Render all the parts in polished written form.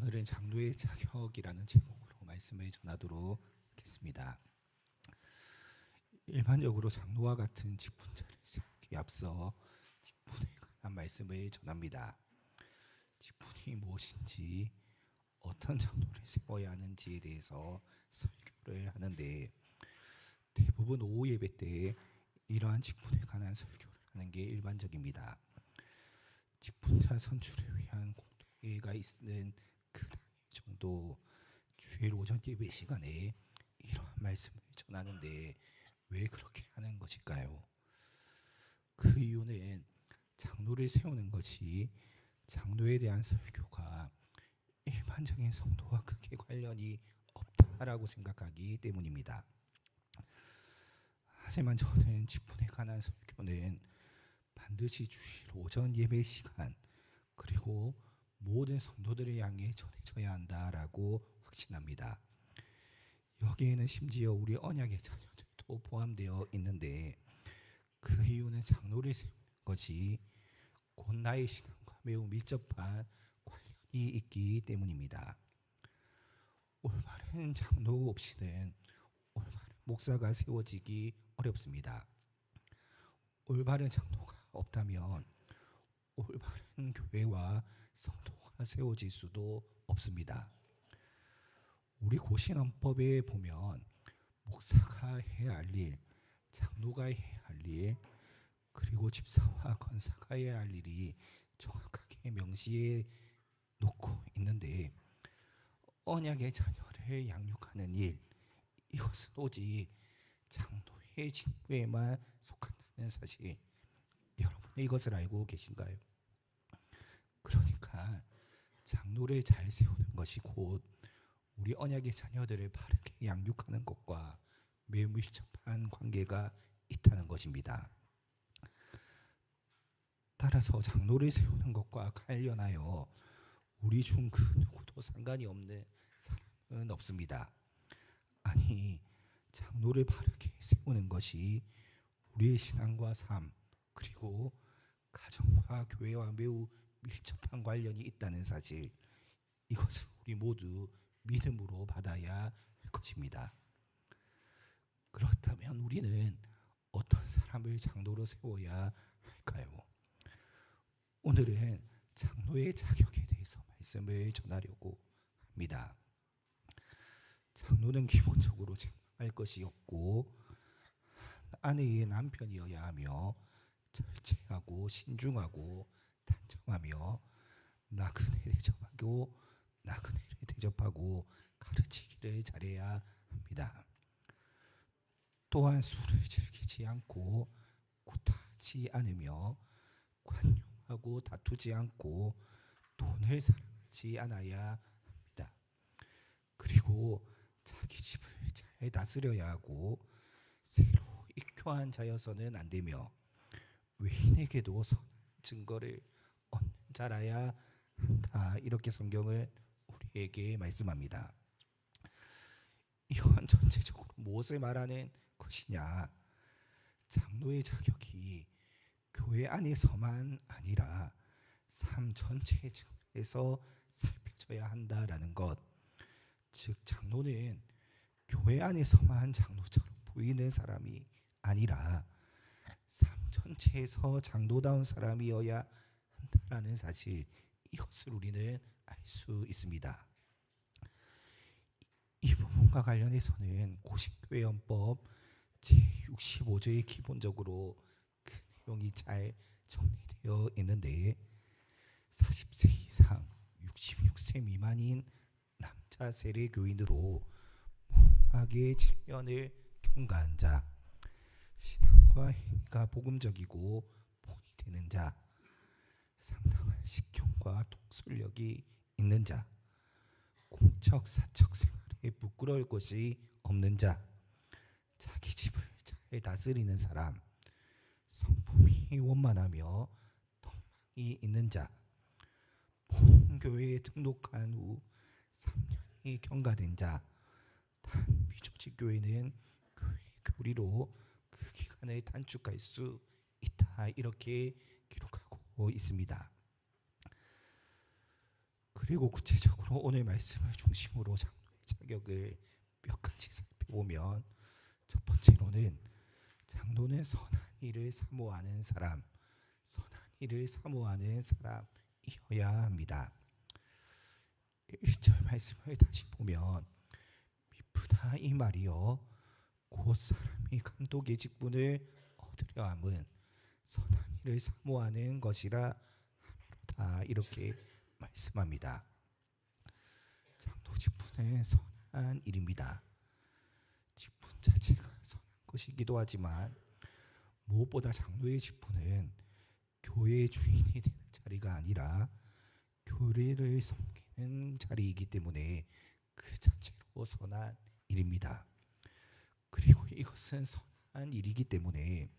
오늘은 장로의 자격이라는 제목으로 말씀을 전하도록 하겠습니다. 일반적으로 장로와 같은 직분자를 세우기에 앞서 직분에 관한 말씀을 전합니다. 직분이 무엇인지, 어떤 장로를 세워야 하는지에 대해서 설교를 하는데, 대부분 오후 예배 때 이러한 직분에 관한 설교를 하는 게 일반적입니다. 직분자 선출을 위한 공동회의가 있는 그 당일 정도 주일 오전 예배 시간에 이러한 말씀을 전하는데 왜 그렇게 하는 것일까요? 그 이유는 장로를 세우는 것이 장로에 대한 설교가 일반적인 성도와 크게 관련이 없다라고 생각하기 때문입니다. 하지만 저는 직분에 관한 설교는 반드시 주일 오전 예배 시간 그리고 모든 성도들을 향해 전해져야 한다라고 확신합니다. 여기에는 심지어 우리 언약의 자녀들도 포함되어 있는데, 그 이유는 장로를 세우는 것이 곧 나의 신앙과 매우 밀접한 관련이 있기 때문입니다. 올바른 장로 없이는 올바른 목사가 세워지기 어렵습니다. 올바른 장로가 없다면 올바른 교회와 성도가 세워질 수도 없습니다. 우리 고신헌법에 보면 목사가 해야 할 일, 장로가 해야 할 일, 그리고 집사와 권사가 해야 할 일이 정확하게 명시해 놓고 있는데, 언약의 자녀를 양육하는 일, 이것은 오직 장로의 직무에만 속한다는 사실, 여러분은 이것을 알고 계신가요? 그러니까 장로를 잘 세우는 것이 곧 우리 언약의 자녀들을 바르게 양육하는 것과 매우 밀접한 관계가 있다는 것입니다. 따라서 장로를 세우는 것과 관련하여 우리 중 그 누구도 상관이 없는 사람은 없습니다. 아니, 장로를 바르게 세우는 것이 우리의 신앙과 삶 그리고 가정과 교회와 매우 밀접한 관련이 있다는 사실, 이것을 우리 모두 믿음으로 받아야 할 것입니다. 그렇다면 우리는 어떤 사람을 장로로 세워야 할까요? 오늘은 장로의 자격에 대해서 말씀을 전하려고 합니다. 장로는 기본적으로 책망할 것이 없고 아내의 남편이어야 하며 절제하고 신중하고 단정하며 나그네를 대접하고 나그네를 대접하고 가르치기를 잘해야 합니다. 또한 술을 즐기지 않고 구타하지 않으며 관용하고 다투지 않고 돈을 사랑하지 않아야 합니다. 그리고 자기 집을 잘 다스려야 하고 새로 익교한 자여서는 안 되며 외인에게도 선한 증거를 얻는 자라야 한다. 이렇게 성경은 우리에게 말씀합니다. 이건 전체적으로 무엇을 말하는 것이냐? 장로의 자격이 교회 안에서만 아니라 삶 전체의 측면에서 살펴져야 한다라는 것. 즉 장로는 교회 안에서만 장로처럼 보이는 사람이 아니라 삶 전체에서 장로다운 사람이어야 한다라는 사실, 이것을 우리는 알 수 있습니다. 이 부분과 관련해서는 고신교회헌법 제65조에 기본적으로 그 내용이 잘 정리되어 있는데, 40세 이상 66세 미만인 남자 세례 교인으로 무음악의 질면을 경가한 자, 신앙과 행위가 복음적이고 본이 되는 자, 상당한 식견과 통솔력이 있는 자, 공적 사적 생활에 부끄러울 것이 없는 자, 자기 집을 잘 다스리는 사람, 성품이 원만하며 덕망이 있는 자, 본교회에 등록한 후 3년이 경과된 자, 단 비조직 교회는 교회 교리로 그 기간을 단축할 수 있다. 이렇게 기록하고 있습니다. 그리고 구체적으로 오늘 말씀을 중심으로 장로의 자격을 몇 가지 살펴보면, 첫 번째로는 장로는 선한 일을 사모하는 사람, 선한 일을 사모하는 사람이어야 합니다. 1절 말씀을 다시 보면, 미쁘다 이 말이여 곧 사람이 감독의 직분을 얻으려 함은 선한 일을 사모하는 것이라 하미로다, 이렇게 말씀합니다. 장로 직분은 선한 일입니다. 직분 자체가 선한 것이기도 하지만 무엇보다 장로의 직분은 교회의 주인이 되는 자리가 아니라 교회를 섬기는 자리이기 때문에 그 자체로 선한 일입니다. 그리고 이것은 선한 일이기 때문에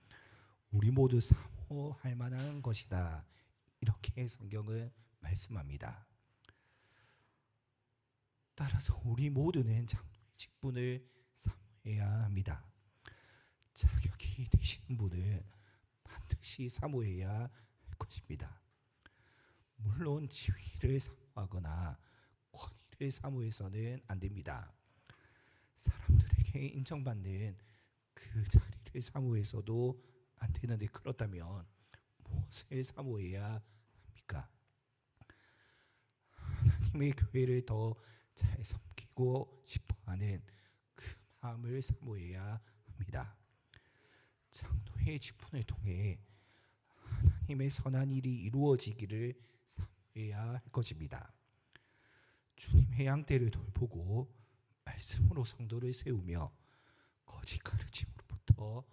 우리 모두 사모할 만한 것이다, 이렇게 성경은 말씀합니다. 따라서 우리 모두는 장로의 직분을 사모해야 합니다. 자격이 되시는 분은 반드시 사모해야 할 것입니다. 물론 지위를 사모하거나 권위를 사모해서는 안 됩니다. 사람들에게 인정받는 그 자리를 사모해서도 안 되는데, 그렇다면 무엇을 사모해야 합니까? 하나님의 교회를 더 잘 섬기고 싶어하는 그 마음을 사모해야 합니다. 장로의 직분을 통해 하나님의 선한 일이 이루어지기를 사모해야 할 것입니다. 주님의 양떼를 돌보고 말씀으로 성도를 세우며 거짓 가르침으로부터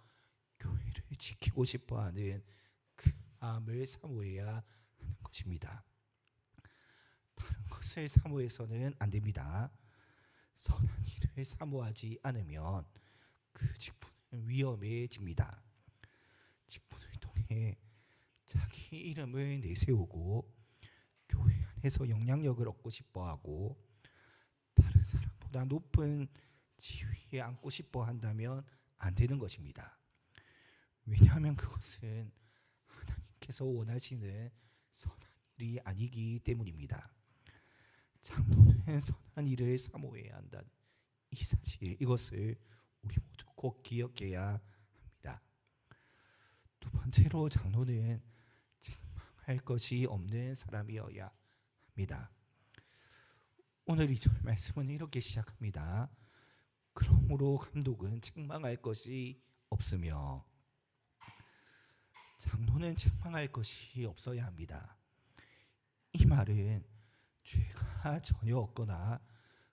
교회를 지키고 싶어하는 그 마음을 사모해야 하는 것입니다. 다른 것을 사모해서는 안 됩니다. 선한 일을 사모하지 않으면 그 직분은 위험해집니다. 직분을 통해 자기 이름을 내세우고 교회 안에서 영향력을 얻고 싶어하고 다른 사람보다 높은 지위에 앉고 싶어 한다면 안 되는 것입니다. 왜냐하면 그것은 하나님께서 원하시는 선한 일이 아니기 때문입니다. 장로는 선한 일을 사모해야 한다는 이 사실, 이것을 우리 모두 꼭 기억해야 합니다. 두 번째로 장로는 책망할 것이 없는 사람이어야 합니다. 오늘 2절 말씀은 이렇게 시작합니다. 그러므로 감독은 책망할 것이 없으며, 장로는 책망할 것이 없어야 합니다. 이 말은 죄가 전혀 없거나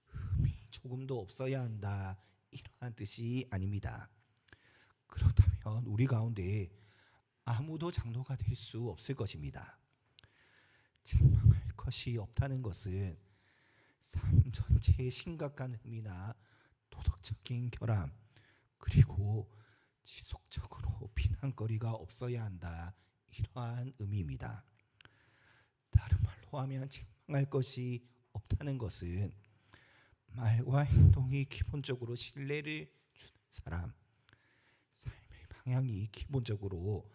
흠이 조금도 없어야 한다, 이러한 뜻이 아닙니다. 그렇다면 우리 가운데 아무도 장로가 될 수 없을 것입니다. 책망할 것이 없다는 것은 삶 전체에 심각한 흠이나 도덕적인 결함, 그리고 지속적으로 비난거리가 없어야 한다, 이러한 의미입니다. 다른 말로 하면 책망할 것이 없다는 것은 말과 행동이 기본적으로 신뢰를 주는 사람, 삶의 방향이 기본적으로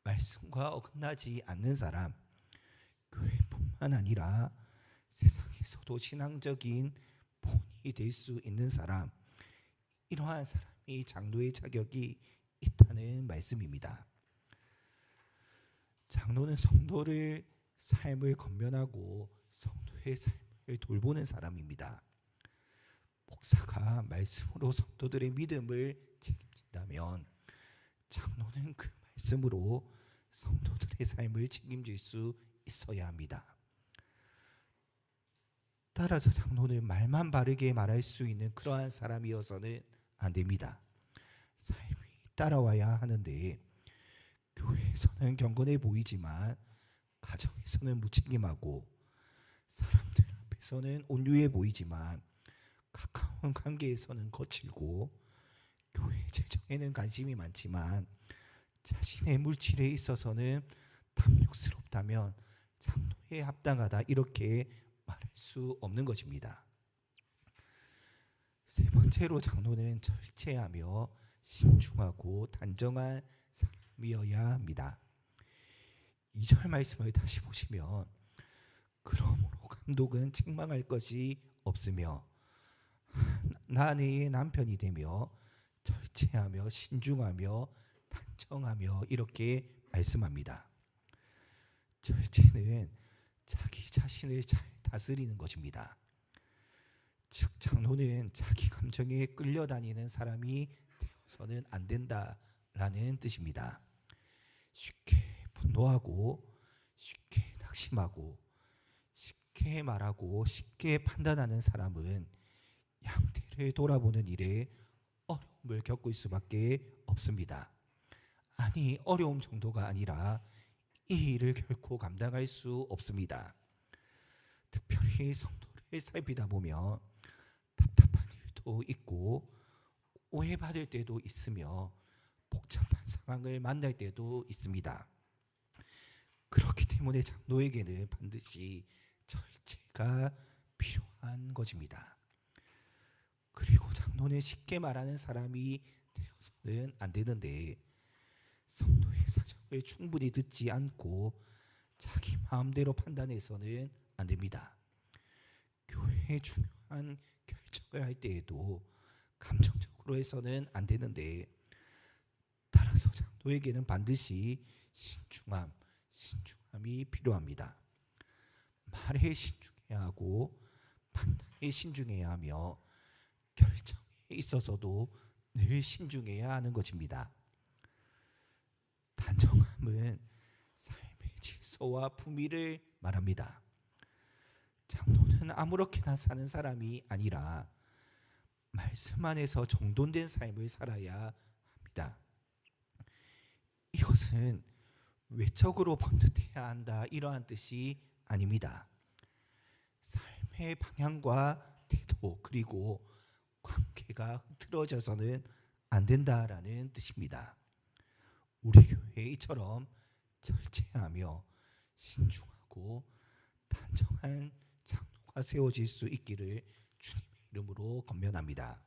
말씀과 어긋나지 않는 사람, 교회뿐만 아니라 세상에서도 신앙적인 본이 될 수 있는 사람, 이러한 사람이 장로의 자격이 있다는 말씀입니다. 장로는 성도를 삶을 건면하고 성도의 삶을 돌보는 사람입니다. 목사가 말씀으로 성도들의 믿음을 책임진다면 장로는 그 말씀으로 성도들의 삶을 책임질 수 있어야 합니다. 따라서 장로는 말만 바르게 말할 수 있는 그러한 사람이어서는 안 됩니다. 삶이 따라와야 하는데, 교회에서는 경건해 보이지만 가정에서는 무책임하고, 사람들 앞에서는 온유해 보이지만 가까운 관계에서는 거칠고, 교회 재정에는 관심이 많지만 자신의 물질에 있어서는 탐욕스럽다면 장로에 합당하다, 이렇게 말할 수 없는 것입니다. 세 번째로 장로는 절제하며 신중하고 단정한 사람이어야 합니다. 2절 말씀을 다시 보시면, 그러므로 감독은 책망할 것이 없으며 나 내 남편이 되며 절제하며 신중하며 단정하며 이렇게 말씀합니다. 절제는 자기 자신을 잘 다스리는 것입니다. 즉 장로는 자기 감정에 끌려다니는 사람이 되어서는 안 된다라는 뜻입니다. 쉽게 분노하고 쉽게 낙심하고 쉽게 말하고 쉽게 판단하는 사람은 양태를 돌아보는 일에 어려움을 겪을 수밖에 없습니다. 아니 어려움 정도가 아니라 이 일을 결코 감당할 수 없습니다. 특별히 성도를 살피다 보면 답답한 일도 있고 오해받을 때도 있으며 복잡한 상황을 만날 때도 있습니다. 그렇기 때문에 장로에게는 반드시 절제가 필요한 것입니다. 그리고 장로는 쉽게 말하는 사람이 되어서는 안 되는데 성도의 사정을 충분히 듣지 않고 자기 마음대로 판단해서는 안 됩니다. 교회의 중요한 결정을 할 때에도 감정적으로 해서는 안 되는데 따라서 장로에게는 반드시 신중함이 필요합니다. 말에 신중해야 하고 판단에 신중해야 하며 결정에 있어서도 늘 신중해야 하는 것입니다. 단정함은 삶의 질서와 품위를 말합니다. 장로는 아무렇게나 사는 사람이 아니라 말씀 안에서 정돈된 삶을 살아야 합니다. 이것은 외적으로 번듯해야 한다 이러한 뜻이 아닙니다. 삶의 방향과 태도 그리고 관계가 흐트러져서는 안 된다라는 뜻입니다. 우리 교회에 이처럼 절제하며 신중하고 단정한 장로가 세워질 수 있기를 주님의 이름으로 권면합니다.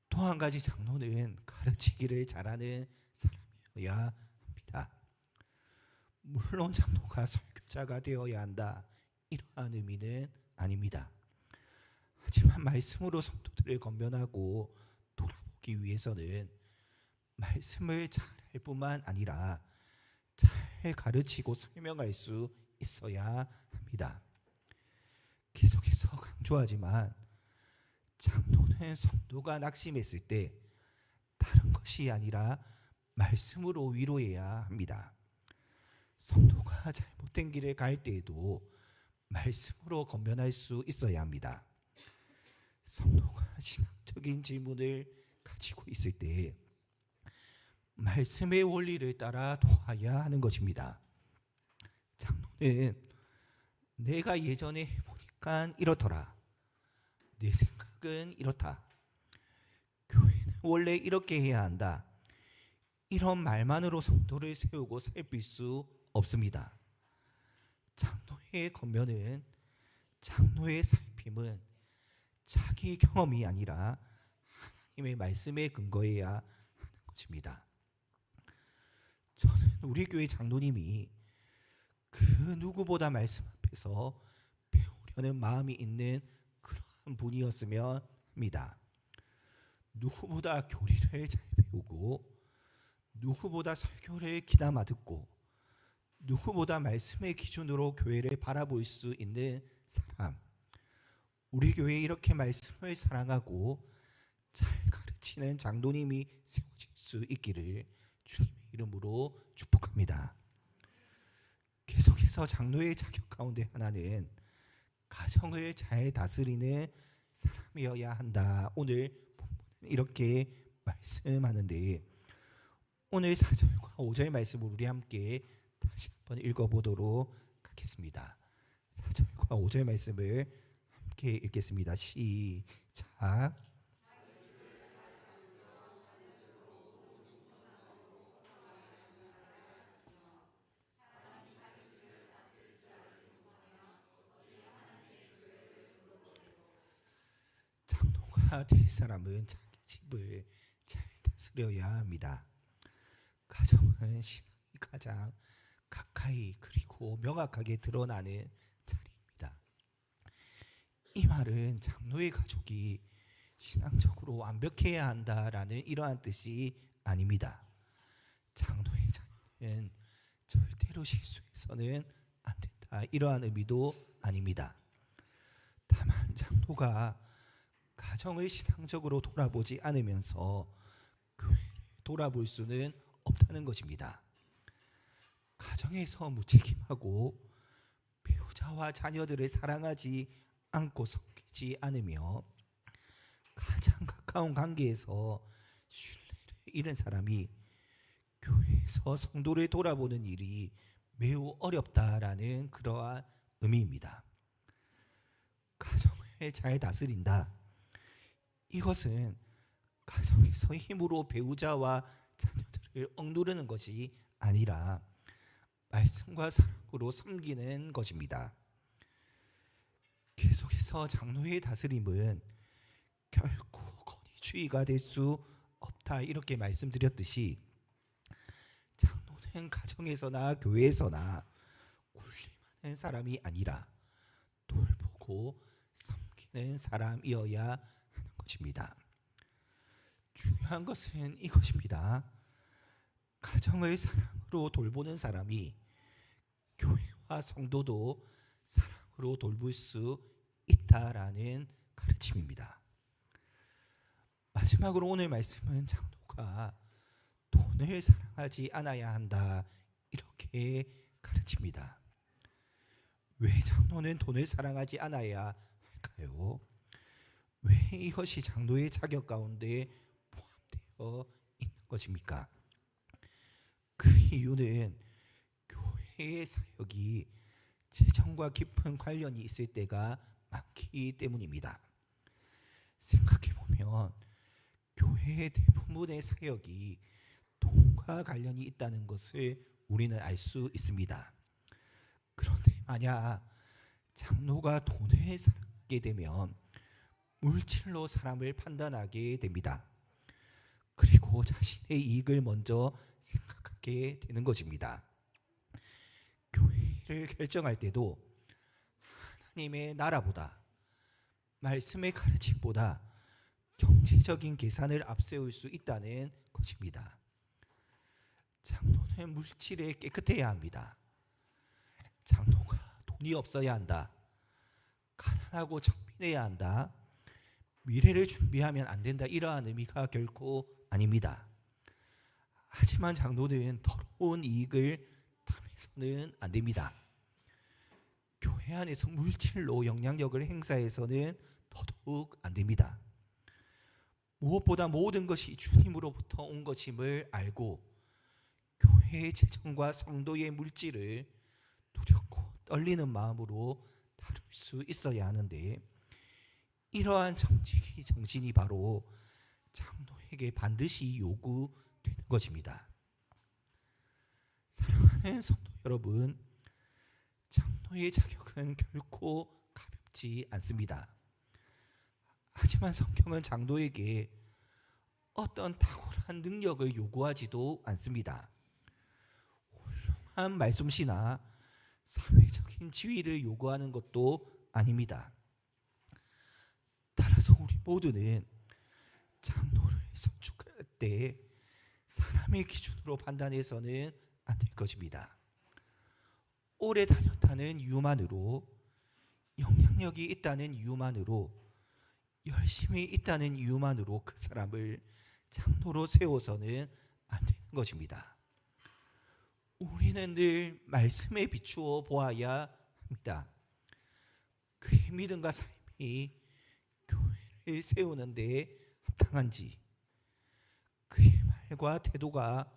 또 한 가지 장로는 가르치기를 잘하는 사람이어야 합니다. 물론 장로가 설교자가 되어야 한다 이러한 의미는 아닙니다. 하지만 말씀으로 성도들을 권면하고 돌아보기 위해서는 말씀을 잘할 뿐만 아니라 잘 가르치고 설명할 수 있어야 합니다. 계속해서 강조하지만 장로는 성도가 낙심했을 때 다른 것이 아니라 말씀으로 위로해야 합니다. 성도가 잘못된 길을 갈 때에도 말씀으로 권면할 수 있어야 합니다. 성도가 신앙적인 질문을 가지고 있을 때 말씀의 원리를 따라 도와야 하는 것입니다. 장로는 내가 예전에 해보니까 이렇더라. 내 생각은 이렇다. 교회는 원래 이렇게 해야 한다. 이런 말만으로 성도를 세우고 살필 수 없습니다. 장로의 권면은 장로의 살핌은 자기 경험이 아니라 하나님의 말씀에 근거해야 하는 것입니다. 저는 우리 교회 장로님이 그 누구보다 말씀 앞에서 배우려는 마음이 있는 그러한 분이었으면 합니다. 누구보다 교리를 잘 배우고 누구보다 설교를 귀담아 듣고 누구보다 말씀의 기준으로 교회를 바라볼 수 있는 사람, 우리 교회에 이렇게 말씀을 사랑하고 잘 가르치는 장로님이 세워질 수 있기를 주님의 이름으로 축복합니다. 계속해서 장로의 자격 가운데 하나는 가정을 잘 다스리는 사람이어야 한다. 오늘 본문은 이렇게 말씀하는데 오늘 4절과 5절 말씀을 우리 함께 다시 한번 읽어보도록 하겠습니다. 4절과 5절 말씀을 함께 읽겠습니다. 시작. 장로가 될 사람은 자기 집을 잘 다스려야 합니다. 가정은 신앙이 가장 가까이 그리고 명확하게 드러나는 자리입니다. 이 말은 장로의 가족이 신앙적으로 완벽해야 한다라는 이러한 뜻이 아닙니다. 장로의 자녀는 절대로 실수해서는 안 된다, 이러한 의미도 아닙니다. 다만 장로가 가정을 신앙적으로 돌아보지 않으면서 교회를 돌아볼 수는 없다는 것입니다. 가정에서 무책임하고 배우자와 자녀들을 사랑하지 않고 섬기지 않으며 가장 가까운 관계에서 신뢰를 잃은 사람이 교회에서 성도를 돌아보는 일이 매우 어렵다라는 그러한 의미입니다. 가정을 잘 다스린다, 이것은 가정에서 힘으로 배우자와 자녀들을 억누르는 것이 아니라 말씀과 사랑으로 섬기는 것입니다. 계속해서 장로의 다스림은 결코 권위주의가 될 수 없다, 이렇게 말씀드렸듯이 장로는 가정에서나 교회에서나 군림하는 사람이 아니라 돌보고 섬기는 사람이어야 하는 것입니다. 중요한 것은 이것입니다. 가정을 사랑으로 돌보는 사람이 교회와 성도도 사랑으로 돌볼 수 있다라는 가르침입니다. 마지막으로 오늘 말씀은 장로가 돈을 사랑하지 않아야 한다, 이렇게 가르칩니다. 왜 장로는 돈을 사랑하지 않아야 할까요? 왜 이것이 장로의 자격 가운데 포함되어 있는 것입니까? 그 이유는 교회의 사역이 재정과 깊은 관련이 있을 때가 많기 때문입니다. 생각해보면 교회의 대부분의 사역이 돈과 관련이 있다는 것을 우리는 알 수 있습니다. 그런데 만약 장로가 돈을 사랑하게 되면 물질로 사람을 판단하게 됩니다. 그리고 자신의 이익을 먼저 생각하게 되는 것입니다. 교회를 결정할 때도 하나님의 나라보다, 말씀의 가르침보다 경제적인 계산을 앞세울 수 있다는 것입니다. 장로는 물질에 깨끗해야 합니다. 장로가 돈이 없어야 한다, 가난하고 청빈해야 한다, 미래를 준비하면 안 된다, 이러한 의미가 결코 아닙니다. 하지만 장로는 더러운 이익을 탐해서는 안 됩니다. 교회 안에서 물질로 영향력을 행사해서는 더더욱 안 됩니다. 무엇보다 모든 것이 주님으로부터 온 것임을 알고 교회의 재정과 성도의 물질을 두렵고 떨리는 마음으로 다룰 수 있어야 하는데, 이러한 정신이 바로 장로에게 반드시 요구되는 것입니다. 사랑하는 성도 여러분, 장로의 자격은 결코 가볍지 않습니다. 하지만 성경은 장로에게 어떤 탁월한 능력을 요구하지도 않습니다. 훌륭한 말솜씨나 사회적인 지위를 요구하는 것도 아닙니다. 따라서 우리 모두는 장로를 선출할 때 사람의 기준으로 판단해서는 안 될 것입니다. 오래 다녔다는 이유만으로, 영향력이 있다는 이유만으로, 열심히 있다는 이유만으로 그 사람을 장로로 세워서는 안 되는 것입니다. 우리는 늘 말씀에 비추어 보아야 합니다. 그의 믿음과 삶이 교회를 세우는 데 합당한지, 그의 말과 태도가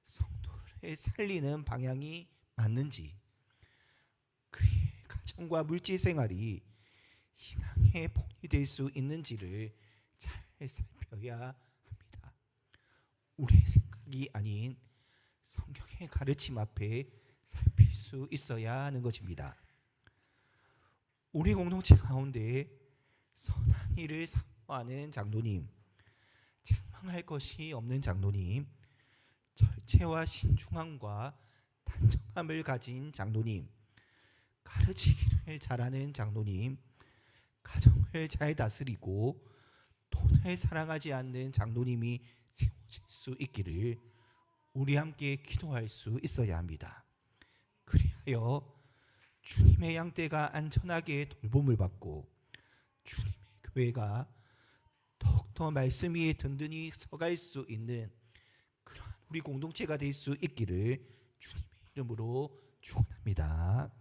성도를 살리는 방향이 맞는지, 그의 가정과 물질 생활이 신앙의 본이 될 수 있는지를 잘 살펴야 합니다. 우리의 생각이 아닌 성경의 가르침 앞에 살필 수 있어야 하는 것입니다. 우리 공동체 가운데 선한 일을 사모하는 장로님, 책망할 것이 없는 장로님, 절제와 신중함과 단정함을 가진 장로님, 가르치기를 잘하는 장로님, 가정을 잘 다스리고 돈을 사랑하지 않는 장로님이 세워질 수 있기를 우리 함께 기도할 수 있어야 합니다. 그리하여 주님의 양떼가 안전하게 돌봄을 받고 주님의 교회가 더욱더 말씀 위에 든든히 서갈 수 있는 그러한 우리 공동체가 될 수 있기를 주님의 이름으로 축원합니다.